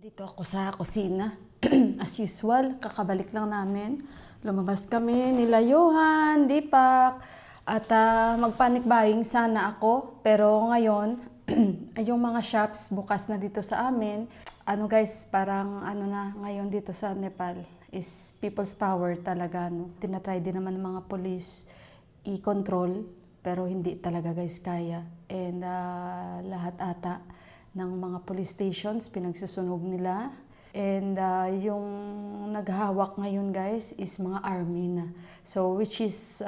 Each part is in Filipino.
Dito ako sa kusina. As usual, kakabalik lang namin. Lumabas kami nila Johan, Deepak, at mag-panic buying sana ako. Pero ngayon, yung mga shops bukas na dito sa amin. Ano guys, parang ano na ngayon dito sa Nepal is people's power talaga. No? Tinatry din naman ng mga police i-control, pero hindi talaga guys kaya. And lahat ata ng mga police stations, pinagsusunog nila. And yung naghahawak ngayon guys is mga army na. So which is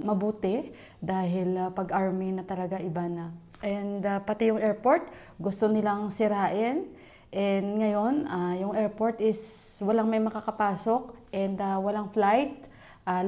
mabuti dahil pag army na talaga iba na. And pati yung airport, gusto nilang sirain. And ngayon, yung airport is walang may makakapasok and walang flight,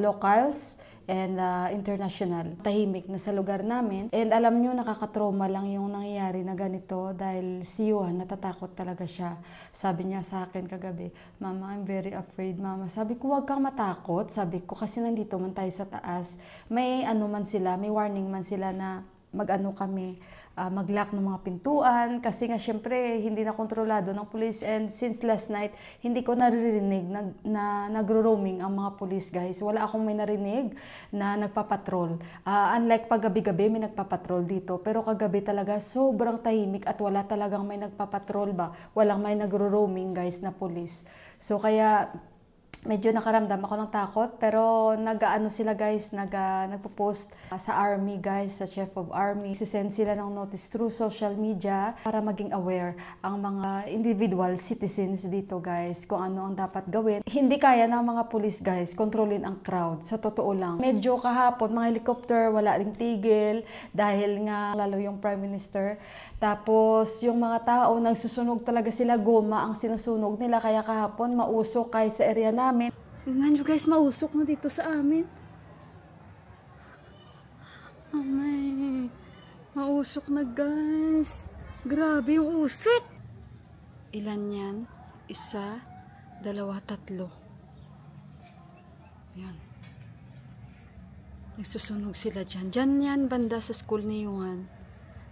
locals, and international. Tahimik na sa lugar namin. And alam nyo, nakakatrauma lang yung nangyayari na ganito dahil si Johan, natatakot talaga siya. Sabi niya sa akin kagabi, "Mama, I'm very afraid, Mama." Sabi ko, "Huwag kang matakot." Sabi ko, kasi nandito man tayo sa taas. May ano man sila, may warning man sila na mag-ano kami, mag-lock ng mga pintuan kasi nga syempre hindi na kontrolado ng police, and since last night hindi ko naririnig na nagro-roaming ang mga police guys. Wala akong may narinig na nagpapatrol. Unlike pag gabi-gabi may nagpapatrol dito, pero kagabi talaga sobrang tahimik at wala talagang may nagpapatrol ba. Walang may nagro-roaming guys na police. So kaya medyo nakaramdam ako ng takot, pero nag-ano sila guys, nagpo-post sa army guys, sa chief of army. Sisend sila ng notice through social media para maging aware ang mga individual citizens dito guys kung ano ang dapat gawin. Hindi kaya ng mga police guys kontrolin ang crowd, sa totoo lang. Medyo kahapon mga helicopter wala ring tigil dahil nga lalo yung Prime Minister. Tapos yung mga tao nagsusunog talaga sila, goma ang sinusunog nila, kaya kahapon mausok kahit sa area namin. Tingnan nyo guys, mausok na dito sa amin. Amay, mausok na guys. Grabe yung usok. Ilan yan? Isa, dalawa, tatlo. Yan. Nagsusunog sila dyan. Dyan yan, banda sa school ni Johan.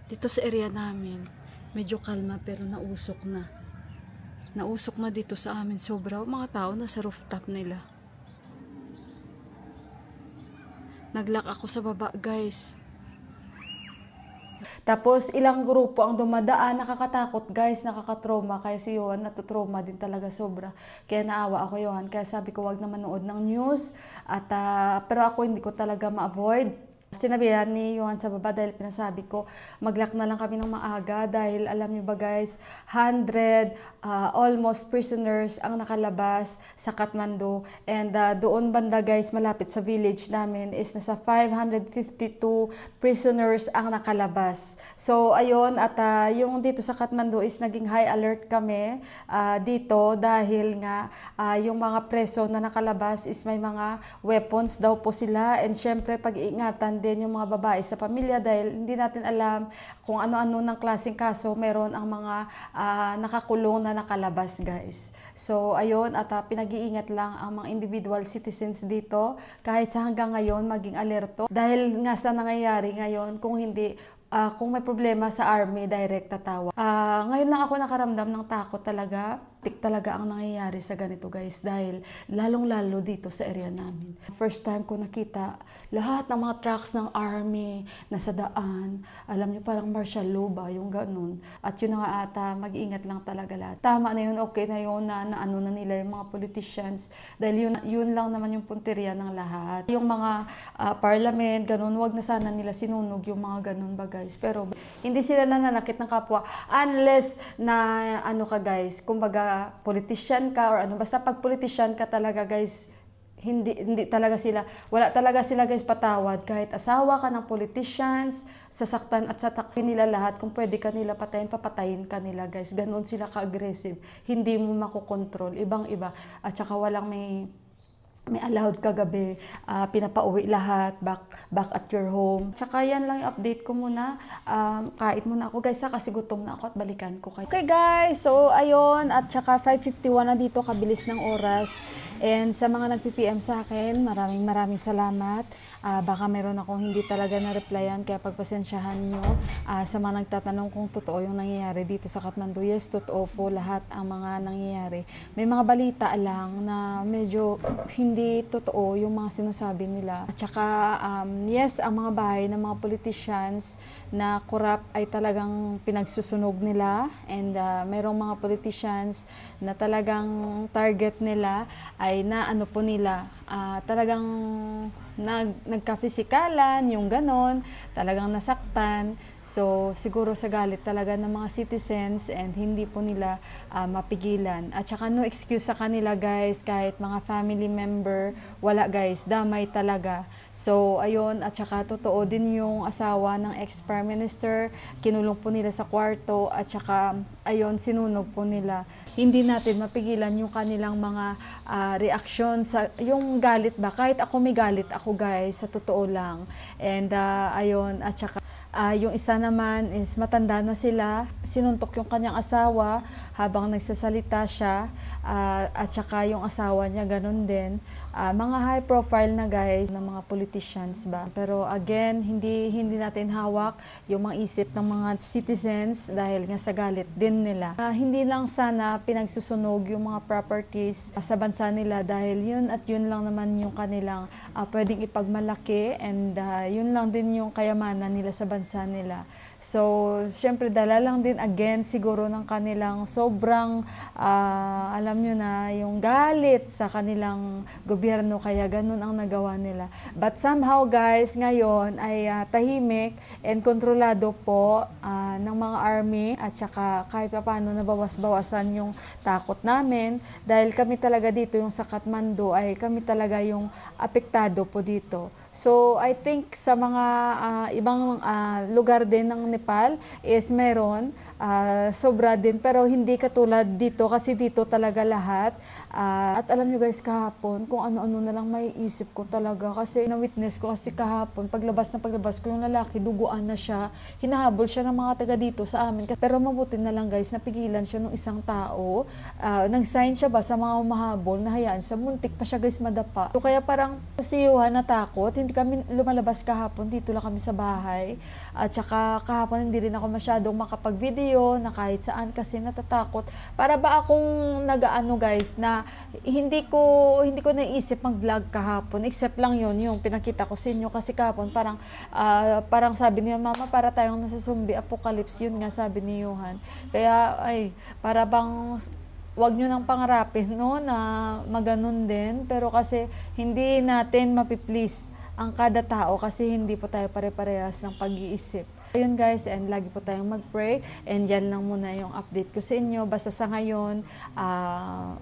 Dito sa area namin, medyo kalma pero nausok na. Nausok na dito sa amin sobra. Mga tao nasa rooftop nila. Naglock ako sa baba guys. Tapos ilang grupo ang dumadaan, nakakatakot guys, nakakatrauma. Kaya si Johan natutrauma din talaga sobra. Kaya naawa ako Johan. Kaya sabi ko wag na manood ng news. At, pero ako hindi ko talaga ma-avoid. Sinabihan ni Johan sa baba dahil pinasabi ko mag-lock na lang kami ng maaga dahil alam nyo ba guys, 100 almost prisoners ang nakalabas sa Kathmandu, and doon banda guys malapit sa village namin is nasa 552 prisoners ang nakalabas. So ayun, at yung dito sa Kathmandu is naging high alert kami dito dahil nga yung mga preso na nakalabas is may mga weapons daw po sila, and syempre pag-iingatan din yung mga babae sa pamilya dahil hindi natin alam kung ano-ano ng klaseng kaso meron ang mga nakakulong na nakalabas guys. So ayun, at pinag-iingat lang ang mga individual citizens dito kahit sa hanggang ngayon maging alerto dahil nga sa nangyayari ngayon. Kung hindi kung may problema sa army, direct tatawa. Ngayon lang ako nakaramdam ng takot talaga. Tik talaga ang nangyayari sa ganito guys dahil lalong-lalo dito sa area namin. First time ko nakita lahat ng mga trucks ng army nasa daan. Alam niyo parang martial law ba yung ganun. At yun nga ata, mag-iingat lang talaga lahat. Tama na yun, okay na yun na ano na nila yung mga politicians dahil yun lang naman yung punteriya ng lahat. Yung mga parliament, ganun, wag na sana nila sinunog yung mga ganun ba guys. Pero hindi sila nananakit ng kapwa unless na ano ka guys, kumbaga politician ka or ano, basta pag politician ka talaga guys, hindi talaga sila, wala talaga sila guys patawad. Kahit asawa ka ng politicians, sasaktan at sataksin nila lahat. Kung pwede ka nila patayin, papatayin ka nila guys. Ganon sila ka-aggressive, hindi mo makokontrol, ibang-iba. At saka walang may allowed kagabi, pinapauwi lahat, back at your home. Tsaka yan lang yung update ko muna. Kahit muna ako guys kasi gutom na ako at balikan ko kayo. Okay guys, so ayun, at tsaka 5:51 na dito, kabilis ng oras. And sa mga nag-PPM sa akin, maraming salamat. Baka meron akong hindi talaga na-replyan, kaya pagpasensyahan nyo. Sa mga nagtatanong kung totoo yung nangyayari dito sa Kathmandu, yes, totoo po lahat ang mga nangyayari. May mga balita lang na medyo hindi totoo yung mga sinasabi nila. At saka, yes, ang mga bahay ng mga politicians na corrupt ay talagang pinagsusunog nila. And mayroong mga politicians na talagang target nila ay na ano po nila, talagang nagka-fisikalan, yung ganon, talagang nasaktan. So, siguro sa galit talaga ng mga citizens and hindi po nila mapigilan. At saka no excuse sa kanila guys, kahit mga family member, wala guys, damay talaga. So, ayun, at saka totoo din yung asawa ng ex-prime minister, kinulong po nila sa kwarto at saka, ayun, sinunog po nila. Hindi natin mapigilan yung kanilang mga reaksyon sa, yung galit ba, kahit ako may galit ako guys, sa totoo lang. And ayun, at saka yung isa naman is matanda na sila, sinuntok yung kanyang asawa habang nagsasalita siya, at saka yung asawa niya ganun din. Mga high profile na guys ng mga politicians ba. Pero again, hindi natin hawak yung mga isip ng mga citizens dahil nga sa galit din nila. Hindi lang sana pinagsusunog yung mga properties sa bansa nila dahil yun at yun lang naman yung kanilang pwedeng ipagmalaki, and yun lang din yung kayamanan nila sa bansa nila. So, syempre dala lang din again siguro ng kanilang sobrang alam nyo na yung galit sa kanilang gobyerno, kaya ganun ang nagawa nila. But somehow guys, ngayon ay tahimik and kontrolado po ng mga army, at saka kahit paano nabawas-bawasan yung takot namin dahil kami talaga dito yung sa Kathmandu ay kami talaga yung apektado po dito. So, I think sa mga ibang lugar din ng Nepal is meron, sobra din, pero hindi katulad dito kasi dito talaga lahat. At alam nyo guys, kahapon, kung ano-ano na lang may isip ko talaga kasi na-witness ko kasi kahapon, paglabas ko yung lalaki, duguan na siya, hinahabol siya ng mga taga dito sa amin. Pero mabuti na lang guys, napigilan siya ng isang tao, nag-sign siya ba sa mga humahabol, nahayaan siya, muntik pa siya guys madapa. So kaya parang si Johan natakot, hindi kami lumalabas kahapon, dito lang kami sa bahay. At saka kahapon hindi rin ako masyadong makapag-video na kahit saan kasi natatakot. Para ba akong nag-ano guys na hindi ko naisip mag-vlog kahapon, except lang yung pinakita ko sa inyo kasi kahapon parang sabi niya, mama, para tayong nasa zombie apocalypse, yun nga sabi ni Johan. Kaya ay para bang wag nyo nang pangarapin no na maganon din, pero kasi hindi natin mapiplease ang kada tao kasi hindi po tayo pare-parehas ng pag-iisip. Ayun guys, and lagi po tayong mag-pray, and yan lang muna yung update ko sa inyo. Basta sa ngayon,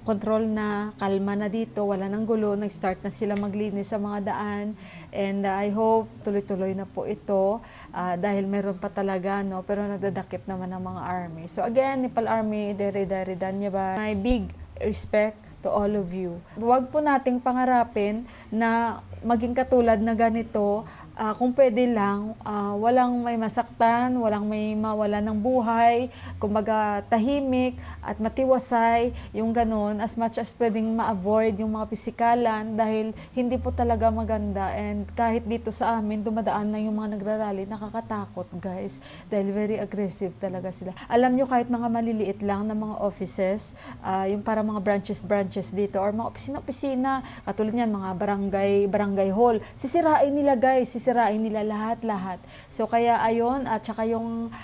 control na, kalma na dito, wala nang gulo, nag-start na sila maglinis sa mga daan, and I hope tuloy-tuloy na po ito dahil meron pa talaga, no, pero nadadakip naman ng mga army. So again, Nepal Army, Dere-Dere Dhanyabad. My big respect to all of you. Huwag po nating pangarapin na maging katulad na ganito, kung pwede lang, walang may masaktan, walang may mawala ng buhay, kumbaga tahimik at matiwasay, yung ganon, as much as pwedeng ma-avoid yung mga pisikalan dahil hindi po talaga maganda, and kahit dito sa amin, dumadaan na yung mga nagrarally, nakakatakot guys, dahil very aggressive talaga sila. Alam nyo, kahit mga maliliit lang na mga offices, yung para mga branches dito, or mga opisina, katulad yan, mga barangay hall, sisirain nila guys, sisirain nila lahat. So kaya ayon, at saka yung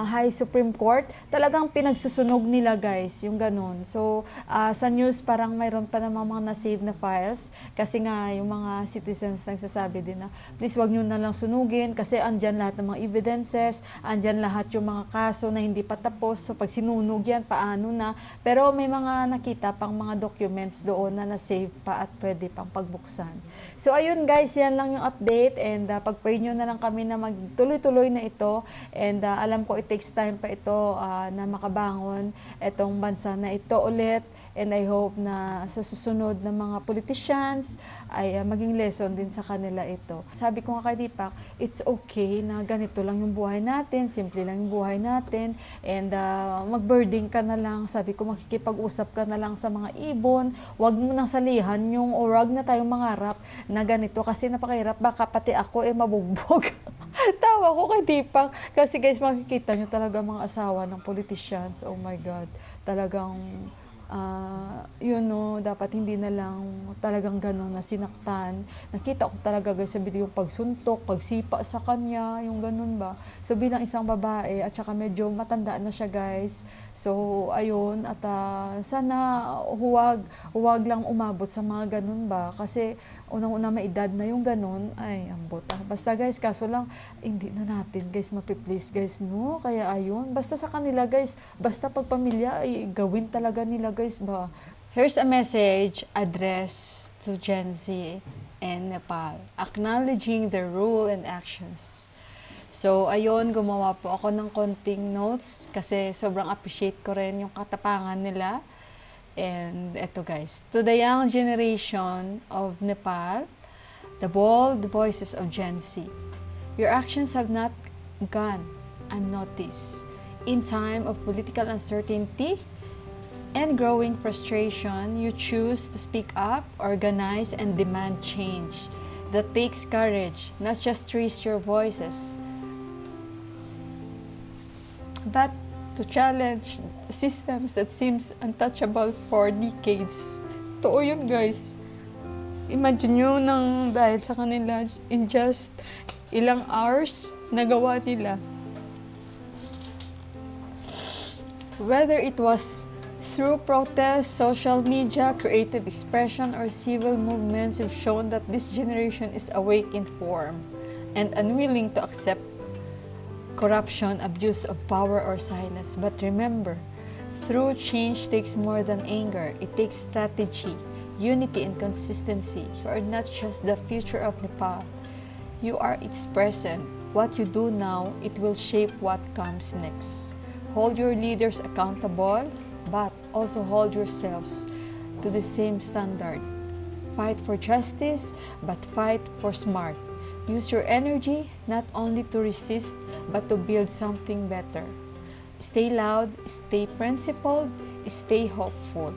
High Supreme Court, talagang pinagsusunog nila guys, yung ganun. So sa news parang mayroon pa namang mga na-save na files, kasi nga yung mga citizens nagsasabi din na please wag nyo na lang sunugin kasi andyan lahat ng mga evidences, andyan lahat yung mga kaso na hindi pa tapos, so pag sinunog yan, paano na. Pero may mga nakita pang mga documents doon na na-save pa at pwede pang pagbuksan. So ayun guys, yan lang yung update, and pag-pray nyo na lang kami na magtuloy-tuloy na ito, and alam ko it takes time pa ito na makabangon itong bansa na ito ulit, and I hope na sa susunod ng mga politicians ay maging lesson din sa kanila ito. Sabi ko nga kay Deepak, it's okay na ganito lang yung buhay natin, simple lang yung buhay natin, and mag-birding ka na lang, sabi ko makikipag-usap ka na lang sa mga ibon, wag mo nang salihan yung, o wag na tayong mangarap na ganito kasi napakahirap, baka pati ako mabugbog. Tawa ko kay Deepak. Kasi guys, makikita nyo talaga mga asawa ng politicians. Oh my God. Talagang, dapat hindi na lang talagang gano'n na sinaktan. Nakita ko talaga guys sa video yung pagsuntok, pagsipa sa kanya, yung gano'n ba. So bilang isang babae, at saka medyo matanda na siya guys. So ayun, at sana huwag lang umabot sa mga gano'n ba. Kasi unang-una may edad na yung gano'n, ay ambot. Basta guys, kaso lang, hindi na natin guys mapiplease guys, no? Kaya ayun, basta sa kanila guys, basta pagpamilya, ay gawin talaga nila guys ba. Here's a message addressed to Gen Z and Nepal, acknowledging their rule and actions. So, ayun, gumawa po ako ng konting notes kasi sobrang appreciate ko rin yung katapangan nila. And eto guys, to the young generation of Nepal, the bold voices of Gen Z, your actions have not gone unnoticed. In time of political uncertainty and growing frustration, you choose to speak up, organize, and demand change. That takes courage, not just to raise your voices, but to challenge systems that seems untouchable for decades. Totoo yun guys. Imagine nyo nang dahil sa kanila in just ilang hours nagawa nila. Whether it was through protests, social media, creative expression, or civil movements, have shown that this generation is awake, informed, and unwilling to accept corruption, abuse of power, or silence. But remember, true change takes more than anger. It takes strategy, unity, and consistency. You are not just the future of Nepal. You are its present. What you do now, it will shape what comes next. Hold your leaders accountable, but also hold yourselves to the same standard. Fight for justice, but fight for smart. Use your energy not only to resist, but to build something better. Stay loud, stay principled, stay hopeful.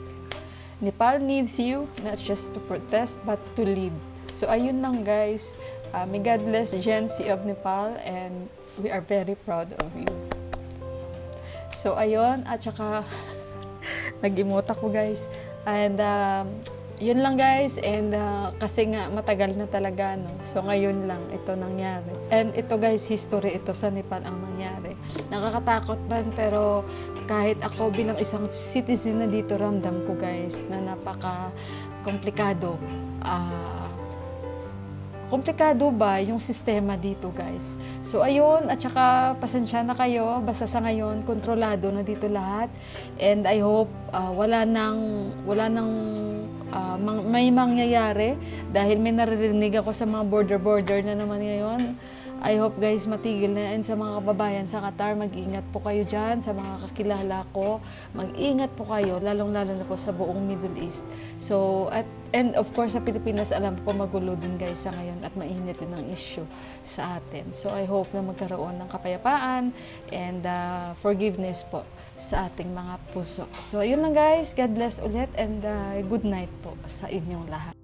Nepal needs you not just to protest, but to lead. So ayun lang guys. May God bless Gen Z of Nepal, and we are very proud of you. So ayun, at saka nag-emote ako guys. And yun lang guys, and kasi nga matagal na talaga, no? So ngayon lang ito nangyari. And ito guys, history ito sa Nepal ang nangyari. Nakakatakot man, pero kahit ako bilang isang citizen na dito, ramdam ko guys na napaka-komplikado. Komplikado ba yung sistema dito guys. So ayun, at saka pasensya na kayo, basta sa ngayon kontrolado na dito lahat, and I hope wala nang may mangyayari, dahil may naririnig ako sa mga border na naman ngayon. I hope guys matigil na yan. Sa mga kababayan sa Qatar, mag-ingat po kayo dyan. Sa mga kakilala ko, mag-ingat po kayo, lalong-lalo na po sa buong Middle East. So, and of course sa Pilipinas, alam ko magulo din guys sa ngayon at mainit din ang issue sa atin. So I hope na magkaroon ng kapayapaan and forgiveness po sa ating mga puso. So ayun lang guys, God bless ulit, and good night po sa inyong lahat.